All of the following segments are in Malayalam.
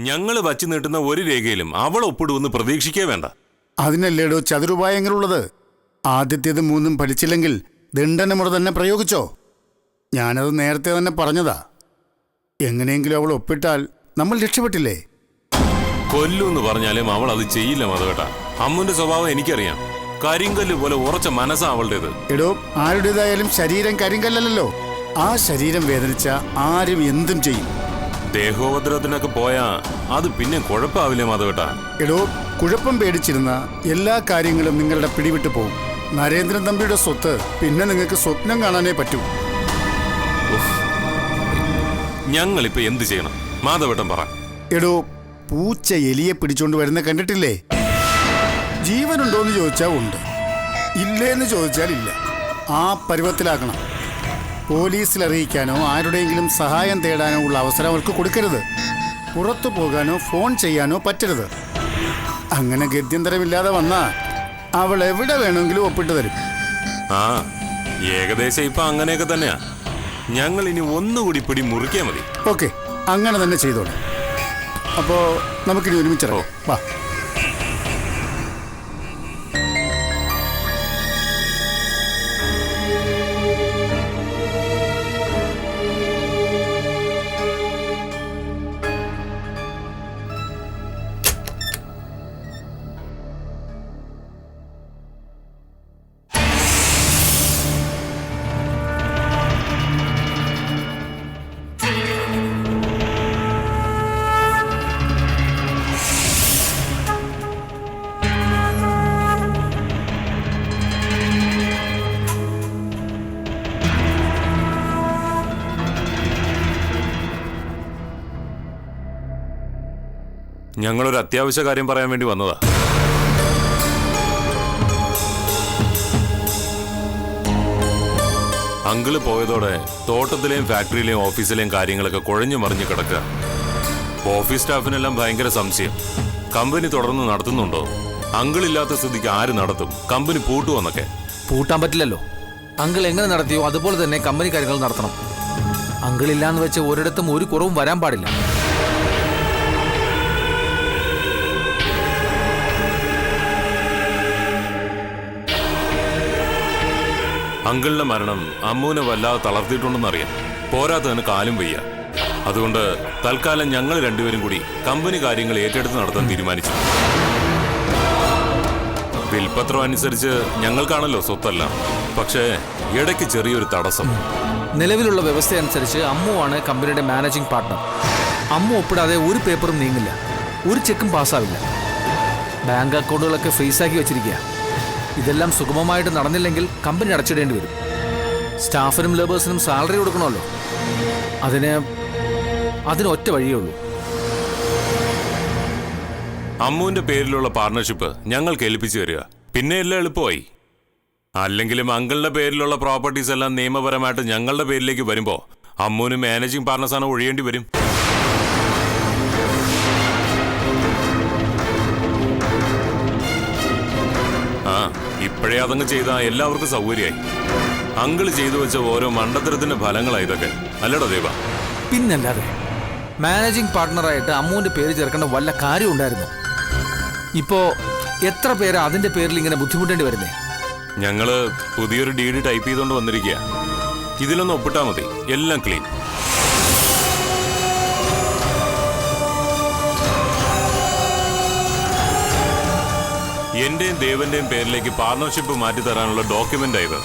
ഞങ്ങൾ വച്ചു നീട്ടുന്ന ഒരു രേഖയിലും അവൾ ഒപ്പിടുമെന്ന് പ്രതീക്ഷിക്കേ വേണ്ട. അതിനല്ലേടോ ചതുരുപായങ്ങളുള്ളത്. ആദ്യത്തേത് 3 പഠിച്ചില്ലെങ്കിൽ ദണ്ഡനമുറ തന്നെ പ്രയോഗിച്ചോ. ഞാനത് നേരത്തെ തന്നെ പറഞ്ഞതാ. എങ്ങനെയെങ്കിലും അവൾ ഒപ്പിട്ടാൽ നമ്മൾ രക്ഷപ്പെട്ടില്ലേ? കൊല്ലൂന്ന് പറഞ്ഞാലും അവൾ അത് ചെയ്യില്ല മാധവേട്ട. അമ്മുന്റെ സ്വഭാവം എനിക്കറിയാം. കരിങ്കല്ല് പോലെ ഉറച്ച മനസ്സാ അവളുടേത്. എടോ, ആരുടേതായാലും ശരീരം കരിങ്കല്ലല്ലോ. ആ ശരീരം വേദനിച്ച ആരും എന്തും ചെയ്യും. ദേഹോപദ്രവത്തിനൊക്കെ പോയാ അത് പിന്നെ കുഴപ്പമാവില്ലേ മാധവേട്ട? എടോ, കുഴപ്പം പേടിച്ചിരുന്ന എല്ലാ കാര്യങ്ങളും നിങ്ങളുടെ പിടിവിട്ടു പോകും. നരേന്ദ്രൻ തമ്പിയുടെ സ്വത്ത് പിന്നെ നിങ്ങൾക്ക് സ്വപ്നം കാണാനേ പറ്റൂ. ഞങ്ങളിപ്പോ എന്ത് ചെയ്യണം മാധവേട്ടൻ പറ. എടോ, പൂച്ച എലിയെ പിടിച്ചോണ്ട് വരുന്ന കണ്ടിട്ടില്ലേ? ജീവനുണ്ടോന്ന് ചോദിച്ചാൽ ഉണ്ട്, ഇല്ലേന്ന് ചോദിച്ചാൽ ഇല്ല. ആ പരുവത്തിലാക്കണം. പോലീസിൽ അറിയിക്കാനോ ആരുടെയെങ്കിലും സഹായം തേടാനോ ഉള്ള അവസരം അവർക്ക് കൊടുക്കരുത്. പുറത്തു പോകാനോ ഫോൺ ചെയ്യാനോ പറ്റരുത്. അങ്ങനെ ഗത്യന്തരമില്ലാതെ വന്നാ അവൾ എവിടെ വേണമെങ്കിലും ഒപ്പിട്ട് തരും. ആ, ഏകദേശം ഇപ്പൊ അങ്ങനെയൊക്കെ തന്നെയാ. ഞങ്ങൾ ഇനി ഒന്നുകൂടി പിടി മുറിക്കാ മതി. ഓക്കെ, അങ്ങനെ തന്നെ ചെയ്തോളൂ. അപ്പോ നമുക്കിനി ഒരുമിച്ചിറോ. വാ. ഞങ്ങളൊരു അത്യാവശ്യ കാര്യം പറയാൻ വേണ്ടി വന്നതാ. അങ്കിള് പോയതോടെ തോട്ടത്തിലെയും ഫാക്ടറിയിലെയും ഓഫീസിലെയും കാര്യങ്ങളൊക്കെ കുഴഞ്ഞു മറിഞ്ഞു കിടക്കുക. ഓഫീസ് സ്റ്റാഫിനെല്ലാം ഭയങ്കര സംശയം. കമ്പനി തുടർന്ന് നടത്തുന്നുണ്ടോ? അങ്കിളില്ലാത്ത സ്ഥിതിക്ക് ആര് നടത്തും? കമ്പനി പൂട്ടുവന്നൊക്കെ. പൂട്ടാൻ പറ്റില്ലല്ലോ. അങ്കിൾ എങ്ങനെ നടത്തിയോ അതുപോലെ തന്നെ കമ്പനി കാര്യങ്ങൾ നടത്തണം. അങ്കിളില്ലാന്ന് വെച്ച് ഒരിടത്തും ഒരു കുറവും വരാൻ പാടില്ല. അങ്കിളിന്റെ മരണം അമ്മൂനെ വല്ലാതെ തളർത്തിയിട്ടുണ്ടെന്നറിയാം. പോരാത്തതിന് കാലും വയ്യ. അതുകൊണ്ട് തൽക്കാലം ഞങ്ങൾ രണ്ടുപേരും കൂടി കമ്പനി കാര്യങ്ങൾ ഏറ്റെടുത്ത് നടത്താൻ തീരുമാനിച്ചു. വിൽപത്രം അനുസരിച്ച് ഞങ്ങൾക്കാണല്ലോ സ്വത്തല്ല. പക്ഷേ ഇടയ്ക്ക് ചെറിയൊരു തടസ്സം. നിലവിലുള്ള വ്യവസ്ഥ അനുസരിച്ച് അമ്മുവാണ് കമ്പനിയുടെ മാനേജിംഗ് പാർട്ണർ. അമ്മു ഒപ്പിടാതെ ഒരു പേപ്പറും നീങ്ങില്ല, ഒരു ചെക്കും പാസ്സാവില്ല. ബാങ്ക് അക്കൗണ്ടുകളൊക്കെ ഫ്രീസാക്കി വെച്ചിരിക്കുക. ഇതെല്ലാം സുഗമമായിട്ട് നടന്നില്ലെങ്കിൽ കമ്പനി അടച്ചിടേണ്ടി വരും. സ്റ്റാഫിനും ലേബേഴ്സിനും സാലറി കൊടുക്കണമല്ലോ. അതിന് ഒറ്റ വഴിയേ ഉള്ളൂ. അമ്മുവിന്റെ പേരിലുള്ള പാർട്ണർഷിപ്പ് ഞങ്ങൾക്ക് ഏൽപ്പിച്ചു തരിക. പിന്നെ എല്ലാം എളുപ്പമായി. അല്ലെങ്കിലും അങ്കിളിന്റെ പേരിലുള്ള പ്രോപ്പർട്ടീസ് എല്ലാം നിയമപരമായിട്ട് ഞങ്ങളുടെ പേരിലേക്ക് വരുമ്പോൾ അമ്മുവിന് മാനേജിംഗ് പാർട്ണർസാണ് ഒഴിയേണ്ടി വരും. ആ, ഇപ്പോഴേ അതങ്ങ് ചെയ്താൽ എല്ലാവർക്കും സൗകര്യമായി. അങ്കിള് ചെയ്തു വെച്ച ഓരോ മണ്ടത്തരത്തിന്റെ ഫലങ്ങളാണ് ഇതൊക്കെ, അല്ലടോ ദേവ? പിന്നല്ലാതെ മാനേജിംഗ് പാർട്ണറായിട്ട് അമ്മുവിന്റെ പേര് ചേർക്കേണ്ട വല്ല കാര്യം ഉണ്ടായിരുന്നു? ഇപ്പോ എത്ര പേര് അതിന്റെ പേരിൽ ഇങ്ങനെ ബുദ്ധിമുട്ടേണ്ടി വരുന്നേ? ഞങ്ങള് പുതിയൊരു ഡീഡ് ടൈപ്പ് ചെയ്തുകൊണ്ട് വന്നിരിക്കുക. ഇതിലൊന്ന് ഒപ്പിട്ടാ മതി, എല്ലാം ക്ലീൻ. എന്റെയും ദേവന്റെയും പേരിലേക്ക് പാർട്ണർഷിപ്പ് മാറ്റി തരാനുള്ള ഡോക്യുമെന്റ് ആയത്.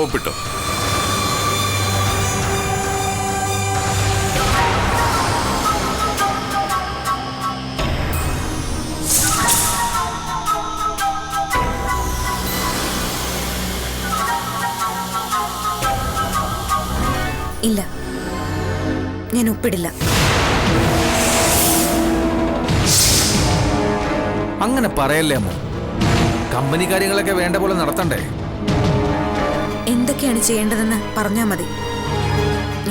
ഒപ്പിട്ടോ? ഇല്ല, ഞാൻ ഒപ്പിടില്ല. അങ്ങനെ പറയല്ലേ അമ്മ. കമ്പനി കാര്യങ്ങളൊക്കെ വേണ്ട പോലെ നടത്തണ്ടേ? എന്തൊക്കെയാണ് ചെയ്യേണ്ടതെന്ന് പറഞ്ഞാൽ മതി.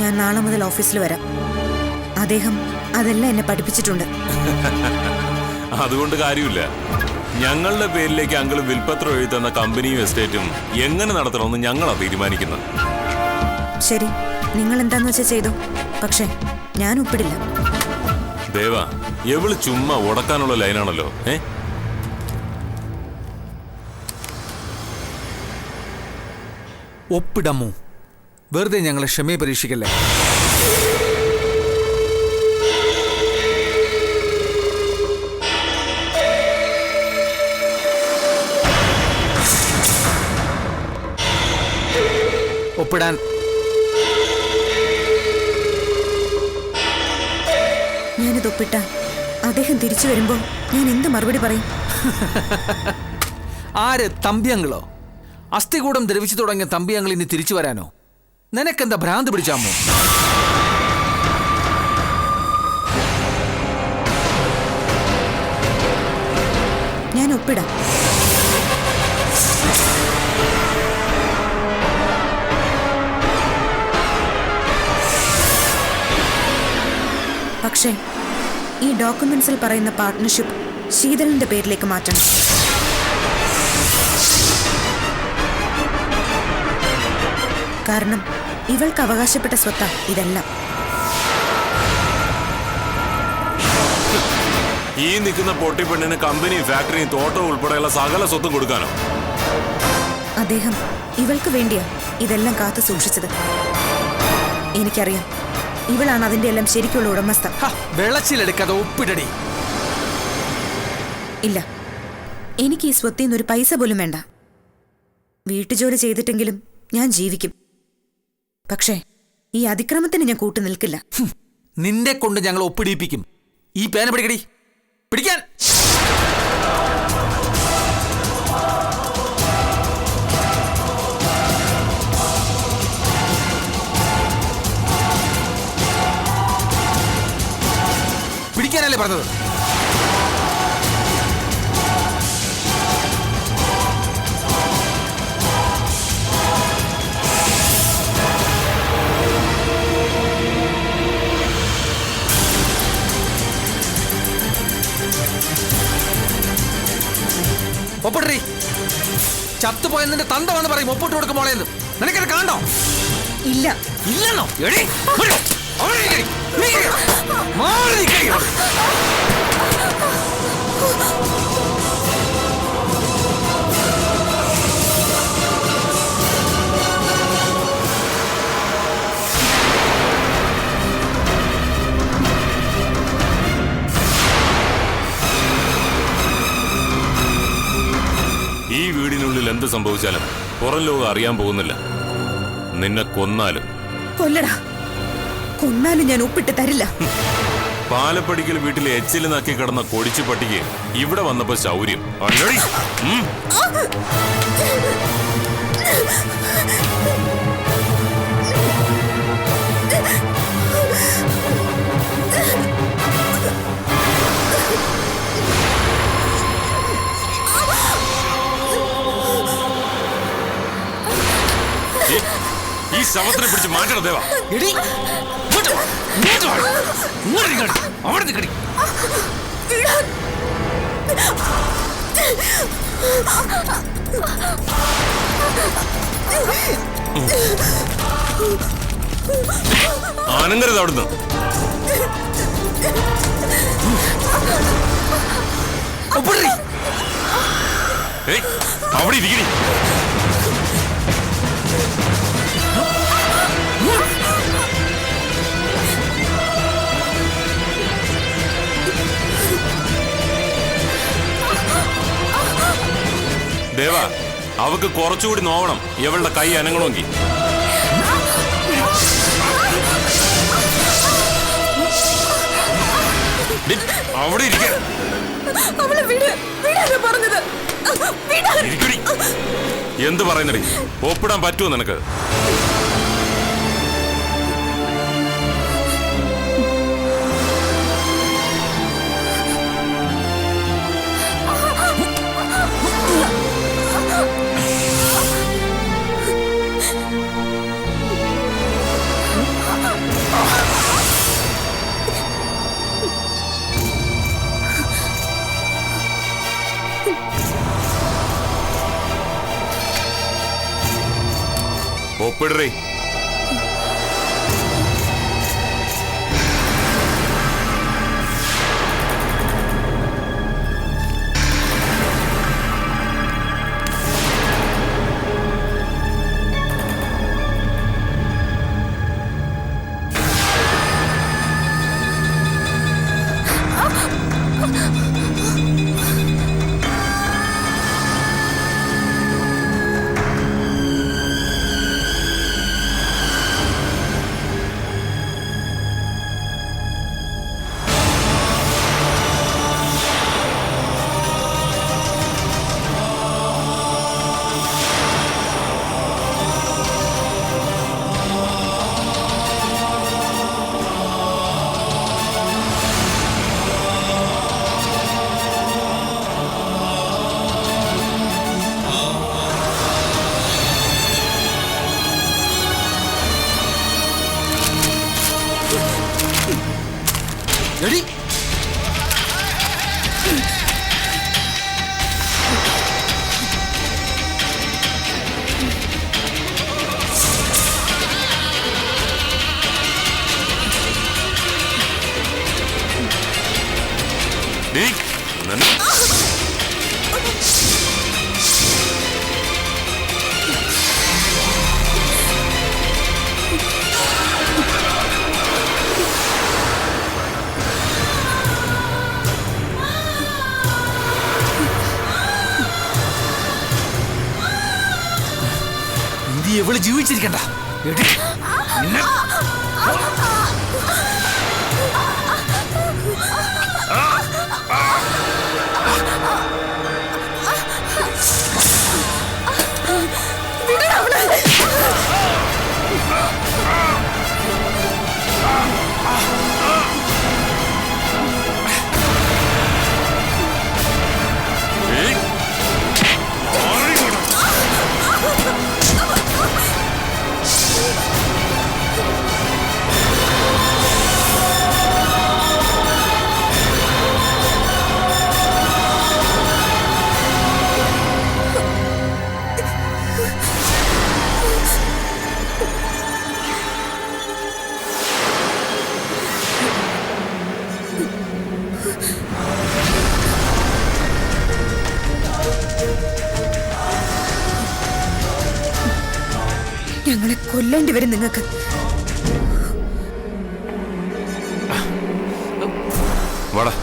ഞാൻ നാളെ മുതൽ ഓഫീസിൽ വരാം. അദ്ദേഹം അതെല്ലാം എന്നെ പഠിപ്പിച്ചിട്ടുണ്ട്. അതുകൊണ്ട് കാര്യമില്ല. ഞങ്ങളുടെ പേരിലേക്ക് അങ്കിൾ വിൽപത്രം എഴുതി തന്ന കമ്പനിയും എസ്റ്റേറ്റും എങ്ങനെ നടത്തണമെന്ന് ഞങ്ങളാ തീരുമാനിക്കുന്നത്. ശരി, നിങ്ങൾ എന്താന്ന് വെച്ചാൽ ചെയ്തോ. പക്ഷേ ഞാൻ ഒപ്പിടില്ല. ദേവ, എവള് ചുമ്മാ ഉടക്കാനുള്ള ലൈനാണല്ലോ. ഒപ്പിടമ്മു, വെറുതെ ഞങ്ങളെ ക്ഷമയെ പരീക്ഷിക്കല്ലേ. ഒപ്പിടാൻ ഞാനിത് ഒപ്പിട്ട അദ്ദേഹം തിരിച്ചു വരുമ്പോ ഞാൻ എന്ത് മറുപടി പറയും? ആര്? തമ്പിയങ്ങളോ? അസ്ഥികൂടം ദ്രവിച്ചു തുടങ്ങിയ തമ്പിയങ്ങൾ ഇനി തിരിച്ചു വരാനോ? നിനക്കെന്താ ഭ്രാന്ത് പിടിച്ചാമോ? ഞാൻ ഒപ്പിടാം. പക്ഷേ ഈ ഡോക്യുമെന്റ്സിൽ പറയുന്ന പാർട്ട്ണർഷിപ്പ് ശീതളിന്റെ പേരിലേക്ക് മാറ്റണം. കാരണം ഇവൾക്ക് അവകാശപ്പെട്ട സ്വത്താ ഇതെല്ലാം. ഈ നിൽക്കുന്ന പൊട്ടിപ്പെണ്ണിന് കമ്പനിയും ഫാക്ടറിയും തോട്ടവും ഉൾപ്പെടെയുള്ള സകല സ്വത്തും കൊടുക്കാനോ? അദ്ദേഹം ഇവൾക്ക് വേണ്ടിയാ ഇതെല്ലാം കാത്തു സൂക്ഷിച്ചത്. എനിക്കറിയാം, ഇവളാണ് അതിന്റെ എല്ലാം ശരിക്കുള്ള ഉടമസ്ഥ. വെള്ളച്ചിലെടുക്കാതെ ഒപ്പിടടി. ഇല്ല, എനിക്ക് ഈ സ്വത്തിൽ നിന്ന് ഒരു പൈസ പോലും വേണ്ട. വീട്ടുജോലി ചെയ്തിട്ടെങ്കിലും ഞാൻ ജീവിക്കും. പക്ഷേ ഈ അതിക്രമത്തിന് ഞാൻ കൂട്ടു നിൽക്കില്ല. നിന്നെ കൊണ്ട് ഞങ്ങൾ ഒപ്പിടിപ്പിക്കും. ഈ പേന പിടിക്കടി, പിടിക്കാൻ. പിടിക്കാനല്ലേ പറഞ്ഞത്? ഒപ്പിടറി. ചത്തുപോയ നിന്റെ തന്ത വന്ന് പറയും ഒപ്പിട്ട് കൊടുക്കും മോളേന്ന്. നിനക്കത് കാണോ? ഇല്ല. ഇല്ലെന്നോ? എടി ഈ വീടിനുള്ളിൽ എന്ത് സംഭവിച്ചാലും പുറം ലോകം അറിയാൻ പോകുന്നില്ല. നിന്നെ കൊന്നാലും. കൊല്ലടാ, കൊന്നാലും ഞാൻ ഒപ്പിട്ട് തരില്ല. പാലപ്പടിക്കൽ വീട്ടിലെ എച്ചിൽ നക്കി കിടന്ന കൊടിച്ചു പട്ടിക്ക് ഇവിടെ വന്നപ്പോ ശൗര്യം. ഈ ശവത്തിനെ പിടിച്ച് മാറ്റണം ദേവ. അവിടെ നിൽക്കടി. ആനങ്കരുത് അവിടുന്ന്. അവിടെ ഇരിക്കണി. ദേവ, അവക്ക് കുറച്ചുകൂടി നോവണം ഇവളുടെ കൈ അനങ്ങണമെങ്കിൽ. അവിടെ ഇരിക്ക. എന്ത് പറയുന്നടി? ഒപ്പിടാൻ പറ്റുമോ നിനക്ക്? ഒപ്പിടറി. എടി ഡേയ്, നിന്നെ- ഇനി എവള് ജീവിച്ചിരിക്കണ്ട. എടി, നിന്നെ ഡേയ്, മാറി ഇങ്ങോട്ട്. ഞങ്ങളെ കൊല്ലേണ്ടി വരും നിങ്ങൾക്ക്. വാടാ.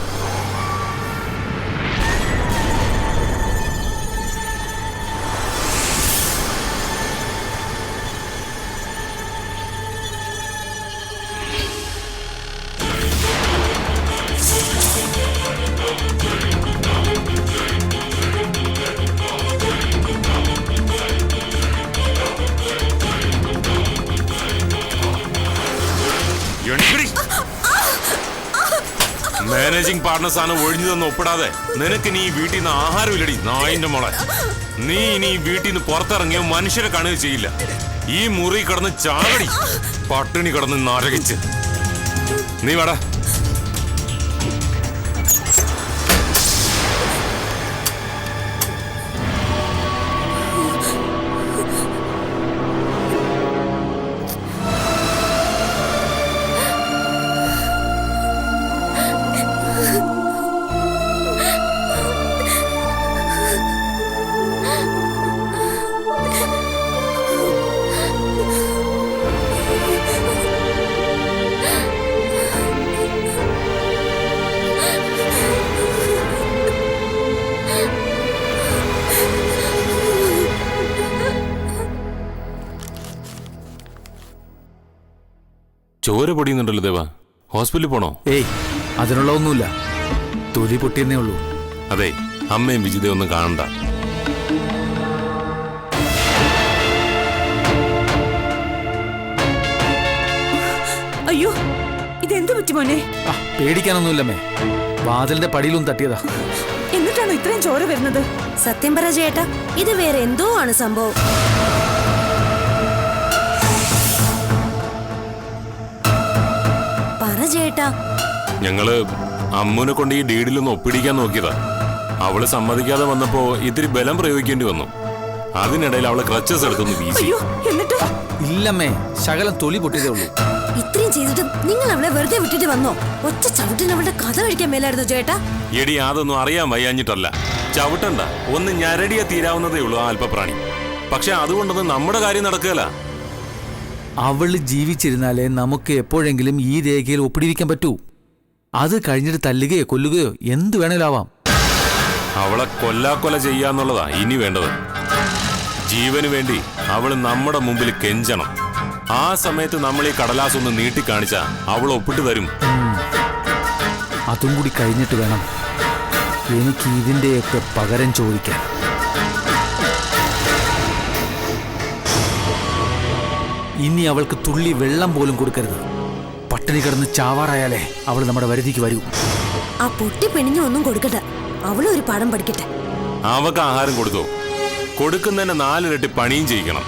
എണിക്കടി. മാനേജിംഗ് പാർട്ണർ സ്ഥാനം ഒഴിഞ്ഞു തന്ന് ഒപ്പിടാതെ നിനക്ക് നീ വീട്ടിൽ നിന്ന് ആഹാരം ഇല്ലടി നായിന്റെ മോളെ. നീ ഇനി ഈ വീട്ടിൽ നിന്ന് പുറത്തിറങ്ങിയോ മനുഷ്യരെ കാണുക ചെയ്യില്ല. ഈ മുറി കിടന്ന് ചാകടി, പട്ടിണി കിടന്ന് നരകിച്ച്. നീ വേടാ. ചോര പൊടിയുന്നുണ്ടല്ലോ ദേവ, ഹോസ്പിറ്റലിൽ പോണോ? ഏയ്, അതിനുള്ള ഒന്നുമില്ല. തൊലി പൊട്ടിയെന്നേ ഉള്ളൂ. അതെ, അമ്മയും വിജിതയും ഒന്നും കാണണ്ട. അയ്യോ, ഇതെന്തു പറ്റി മോനെ? പേടിക്കാനൊന്നുമില്ലമ്മേ, വാതിലിന്റെ പടിയിലും തട്ടിയതാ. എന്നിട്ടാണോ ഇത്രയും ചോര വരുന്നത്? സത്യം പറ ചേട്ടാ, ഇത് വേറെ എന്തോ ആണ് സംഭവം. പറ ചേട്ടാ. ഞങ്ങള് അമ്മുനെ കൊണ്ട് ഈ ഡീഡിലൊന്ന് ഒപ്പിടിക്കാൻ നോക്കിയതാ. അവള് സമ്മതിക്കാതെ വന്നപ്പോ ഇത്തിരി ബലം പ്രയോഗിക്കേണ്ടി വന്നു. അതിനിടയിൽ അവളെ ക്രച്ചസ് എടുക്കുന്നു വീശി. എന്നിട്ട് ഇല്ലമ്മേ, ശകലം തൊലി പൊട്ടിയതേ ഉള്ളൂ. ഇത്രയും ചെയ്തിട്ടും നിങ്ങൾ അവളെ വെറുതെ വിട്ടിട്ട് വന്നോ? ഒറ്റ ചവിട്ടിന് അവളുടെ കഥ കഴിക്കാൻ മേലായിരുന്നു ചേട്ടാ. എടി, അതൊന്നും അറിയാൻ വയ്യാഞ്ഞിട്ടല്ല. ചവിട്ടണ്ട, ഒന്ന് ഞരടിയെ തീരാവുന്നതേ ഉള്ളൂ ആ അല്പപ്രാണി. പക്ഷെ അതുകൊണ്ടൊന്നും നമ്മുടെ കാര്യം നടക്കുകയല്ല. അവള് ജീവിച്ചിരുന്നാലേ നമുക്ക് എപ്പോഴെങ്കിലും ഈ രേഖയിൽ ഒപ്പിടിവിക്കാൻ പറ്റൂ. അത് കഴിഞ്ഞിട്ട് തല്ലുകയോ കൊല്ലുകയോ എന്ത് വേണേലും ആവാം. അവളെ കൊല്ലാക്കൊല ചെയ്യാന്നുള്ളതാ ഇനി വേണ്ടത്. ജീവന് വേണ്ടി അവള് നമ്മുടെ മുമ്പിൽ കെഞ്ചണം. ആ സമയത്ത് നമ്മൾ ഈ കടലാസ് ഒന്ന് നീട്ടിക്കാണിച്ചാ അവൾ ഒപ്പിട്ട് തരും. അതും കൂടി കഴിഞ്ഞിട്ട് വേണം എനിക്ക് ഇതിന്റെയൊക്കെ പകരം ചോദിക്കാൻ. ഇനി അവൾക്ക് തുള്ളി വെള്ളം പോലും കൊടുക്കരുത്. പട്ടിണി കിടന്ന് ചാവാറായാലേ അവൾ നമ്മുടെ വരുതിക്ക് വരൂ. ആ പൊട്ടി പെണിഞ്ഞ ഒന്നും കൊടുക്കട്ടെ, അവളൊരു പാഠം പഠിക്കട്ടെ. അവക്ക് ആഹാരം കൊടുത്തോ? കൊടുക്കുന്നതിന്റെ 4 ഇരട്ടി പണിയും ചെയ്യിക്കണം.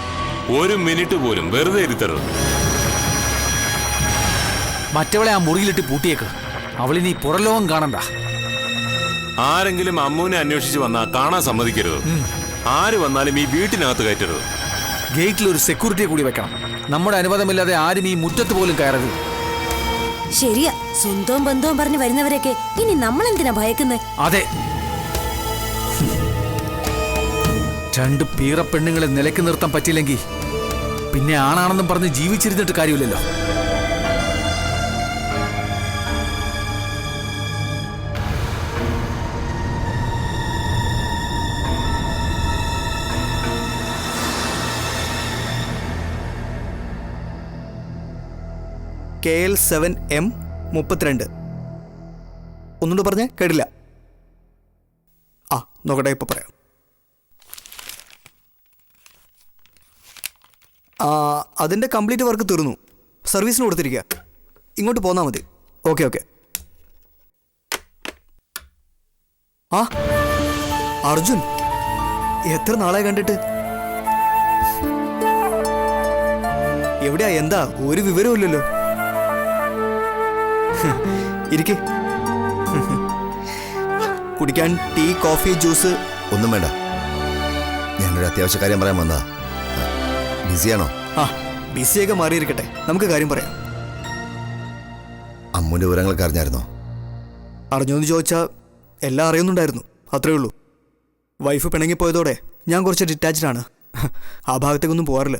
1 മിനിറ്റ് പോലും വെറുതെ ഇരുത്തരുത്. മറ്റവളെ ആ മുറിയിലിട്ട് പൂട്ടിയേക്ക്. അവളിനി പുറലോകം കാണണ്ട. ആരെങ്കിലും അമ്മുവിനെ അന്വേഷിച്ച് വന്നാൽ കാണാൻ സമ്മതിക്കരുത്. ആര് വന്നാലും ഈ വീട്ടിനകത്ത് കയറ്റരുത്. ഗേറ്റിൽ ഒരു സെക്യൂരിറ്റിയെ കൂടി വെക്കണം. നമ്മുടെ അനുവാദമില്ലാതെ ആരും ഈ മുറ്റത്ത് പോലും കയറരുത്. ശരിയാ, സ്വന്തവും ബന്ധവും പറഞ്ഞ് വരുന്നവരെയൊക്കെ ഇനി നമ്മൾ എന്തിനാ ഭയക്കുന്നത്? അതെ, 2 പീറ പെണ്ണുങ്ങളെ നിലയ്ക്ക് നിർത്താൻ പറ്റിയില്ലെങ്കിൽ പിന്നെ ആണാണെന്നും പറഞ്ഞ് ജീവിച്ചിരുന്നിട്ട് കാര്യമില്ലല്ലോ. KL7M32. ഒന്നുകൂടെ പറഞ്ഞേ, കേട്ടില്ല. ആ നോക്കട്ടെ, ഇപ്പൊ പറയാം. അതിൻ്റെ കംപ്ലീറ്റ് വർക്ക് തീർന്നു. സർവീസിന് കൊടുത്തിരിക്കുക. ഇങ്ങോട്ട് പോന്നാൽ മതി. ഓക്കെ. ആ അർജുൻ, എത്ര നാളായി കണ്ടിട്ട്? എവിടെയാ, എന്താ ഒരു വിവരമില്ലല്ലോ. ഇരിക്കെ. കുടിക്കാൻ ടീ, കോഫി, ജ്യൂസ് ഒന്നും വേണ്ട. ഞാനൊരു അത്യാവശ്യ കാര്യം പറയാൻ വന്നതാ. ബിസിയാണോ? ആ, ബിസിയൊക്കെ മാറിയിരിക്കട്ടെ, നമുക്ക് കാര്യം പറയാം. അമ്മുവിന്റെ വിവരങ്ങളൊക്കെ അറിഞ്ഞായിരുന്നോ? അറിഞ്ഞോന്ന് ചോദിച്ചാൽ എല്ലാം അറിയുന്നുണ്ടായിരുന്നു, അത്രേ ഉള്ളൂ. വൈഫ് പിണങ്ങിപ്പോയതോടെ ഞാൻ കുറച്ച് ഡിറ്റാച്ച്ഡ് ആണ്. ആ ഭാഗത്തേക്കൊന്നും പോകാറില്ല.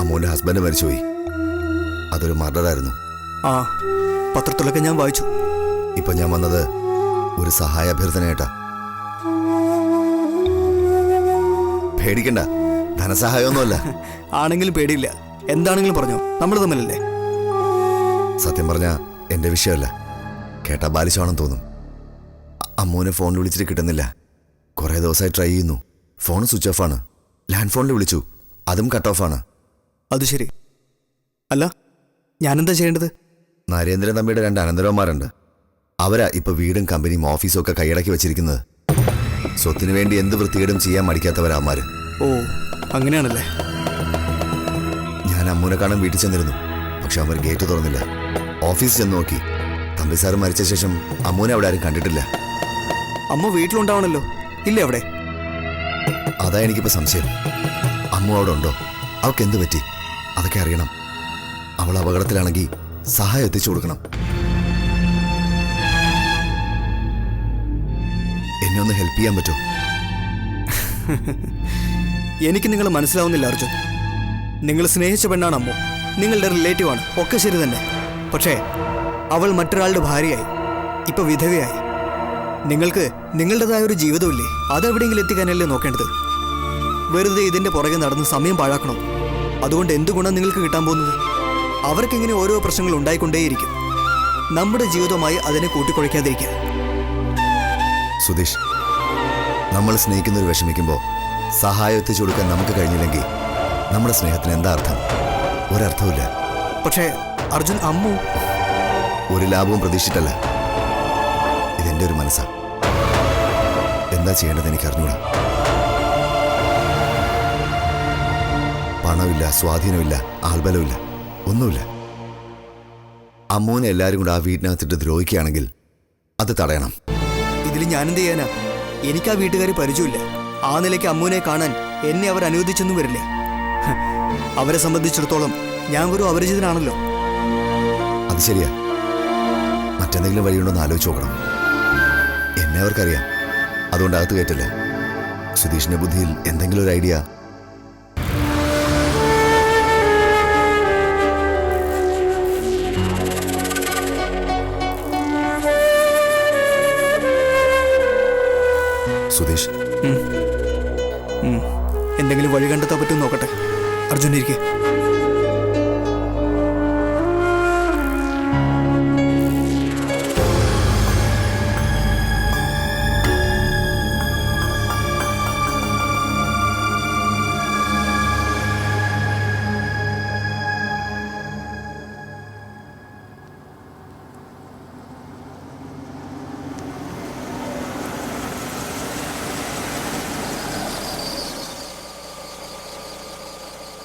അമ്മുവിന്റെ ഹസ്ബൻഡ് മരിച്ചുപോയി. അതൊരു മർഡറായിരുന്നു. ആ, പത്രത്തിലൊക്കെ ഞാൻ വായിച്ചു. ഇപ്പൊ ഞാൻ വന്നത് ഒരു സഹായ അഭ്യർത്ഥനയായിട്ടാ. പേടിക്കണ്ട, ധനസഹായമൊന്നുമല്ല. ആണെങ്കിലും പേടിയില്ല, എന്താണെങ്കിലും പറഞ്ഞോ, നമ്മൾ തമ്മിലല്ലേ. സത്യം പറഞ്ഞ എന്റെ വിഷയമല്ല. കേട്ടാ ബാലിശമാണെന്ന് തോന്നും. അമ്മുവിനെ ഫോണിൽ വിളിച്ചിട്ട് കിട്ടുന്നില്ല. കുറേ ദിവസമായി ട്രൈ ചെയ്യുന്നു. ഫോൺ സ്വിച്ച് ഓഫ് ആണ്. ലാൻഡ് ഫോണിൽ വിളിച്ചു, അതും കട്ട് ഓഫ് ആണ്. അത് ശരി. അല്ല, ഞാനെന്താ ചെയ്യേണ്ടത്? നരേന്ദ്രൻ തമ്മിയുടെ 2 അനന്തരവന്മാരുണ്ട്. അവരാ ഇപ്പൊ വീടും കമ്പനിയും ഓഫീസും ഒക്കെ കൈയടക്കി വെച്ചിരിക്കുന്നത്. സ്വത്തിനു വേണ്ടി എന്ത് വൃത്തികേടും ചെയ്യാൻ മടിക്കാത്തവരാമാര്. ഓ, അങ്ങനെയാണല്ലേ. ഞാൻ അമ്മുവിനെ കാണാൻ വീട്ടിൽ ചെന്നിരുന്നു. പക്ഷെ അവർ ഗേറ്റ് തുറന്നില്ല. ഓഫീസ് ചെന്ന് നോക്കി. തമ്പി സാറ് മരിച്ച ശേഷം അമ്മുവിനെ അവിടെ ആരും കണ്ടിട്ടില്ല. അമ്മ വീട്ടിലുണ്ടാവണല്ലോ, ഇല്ലേ അവിടെ? അതാ എനിക്കിപ്പോ സംശയം. അമ്മു അവിടെ ഉണ്ടോ? അവൾക്ക് എന്ത് പറ്റി? അതൊക്കെ അറിയണം. അവൾ അപകടത്തിലാണെങ്കിൽ സഹായം എത്തിച്ചു കൊടുക്കണം. എന്നെ ഒന്ന് ഹെൽപ്പ് ചെയ്യാൻ പറ്റുമോ? എനിക്ക് നിങ്ങൾ മനസ്സിലാവുന്നില്ല അർജുൻ. നിങ്ങൾ സ്നേഹിച്ച പെണ്ണാണ് അമ്മു, നിങ്ങളുടെ റിലേറ്റീവാണ്, ഒക്കെ ശരി തന്നെ. പക്ഷേ അവൾ മറ്റൊരാളുടെ ഭാര്യയായി, ഇപ്പൊ വിധവയായി. നിങ്ങൾക്ക് നിങ്ങളുടേതായ ഒരു ജീവിതമില്ലേ? അതെവിടെയെങ്കിലും എത്തിക്കാനല്ലേ നോക്കേണ്ടത്. വെറുതെ ഇതിന്റെ പുറകെ നടന്ന് സമയം പാഴാക്കണം. അതുകൊണ്ട് എന്ത് ഗുണം നിങ്ങൾക്ക് കിട്ടാൻ പോകുന്നത്? അവർക്കിങ്ങനെ ഓരോ പ്രശ്നങ്ങൾ ഉണ്ടായിക്കൊണ്ടേയിരിക്കും. നമ്മുടെ ജീവിതവുമായി അതിനെ കൂട്ടിക്കുഴയ്ക്കാതിരിക്കുക. സുധീഷ്, നമ്മൾ സ്നേഹിക്കുന്നവർ വിഷമിക്കുമ്പോൾ സഹായം എത്തിച്ചു കൊടുക്കാൻ നമുക്ക് കഴിഞ്ഞില്ലെങ്കിൽ നമ്മുടെ സ്നേഹത്തിന് എന്താ അർത്ഥം? ഒരർത്ഥവുമില്ല. പക്ഷേ അർജുൻ, അമ്മു ഒരു ലാഭവും പ്രതീക്ഷിച്ചിട്ടല്ല. ഇതെന്റെ ഒരു മനസ്സാ. എന്താ ചെയ്യേണ്ടത് എനിക്ക് അറിഞ്ഞൂടാ. പണമില്ല, സ്വാധീനമില്ല, ആൾബലമില്ല, ഒന്നുമില്ല. അമ്മുവിനെ എല്ലാവരും കൂടെ ആ വീട്ടിനകത്തിട്ട് ദ്രോഹിക്കുകയാണെങ്കിൽ അത് തടയണം. ഇതിൽ ഞാനെന്ത് ചെയ്യാനാ? എനിക്ക് ആ വീട്ടുകാർ പരിചയമില്ല. ആ നിലയ്ക്ക് അമ്മുവിനെ കാണാൻ എന്നെ അവർ അനുവദിച്ചൊന്നും വരില്ല. അവരെ സംബന്ധിച്ചിടത്തോളം ഞാൻ ഒരു അപരിചിതനാണല്ലോ. അത് ശരിയാ. മറ്റെന്തെങ്കിലും വഴിയുണ്ടോന്ന് ആലോചിച്ച് നോക്കണം. എന്നെ അവർക്കറിയാം, അതുകൊണ്ട് അകത്ത് കയറ്റില്ല. സുധീഷിന്റെ ബുദ്ധിയിൽ എന്തെങ്കിലും ഒരു ഐഡിയ. സുധീഷ്, എന്തെങ്കിലും വഴി കണ്ടെത്താൻ പറ്റും നോക്കട്ടെ. അർജുൻ ഇരിക്കെ.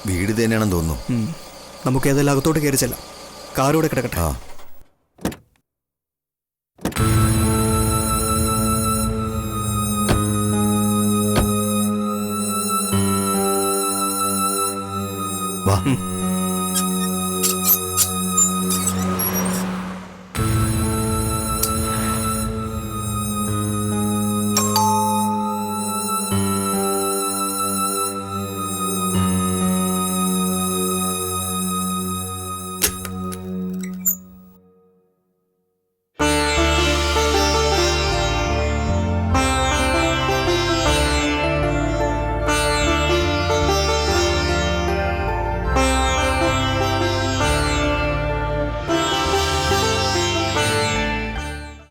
വീട് തന്നെയാണെന്ന് തോന്നുന്നു. നമുക്ക് ഏതെല്ലാം അകത്തോട്ട് കയറി ചെല്ലാം. കാറോടെ കിടക്കട്ടെ. ആ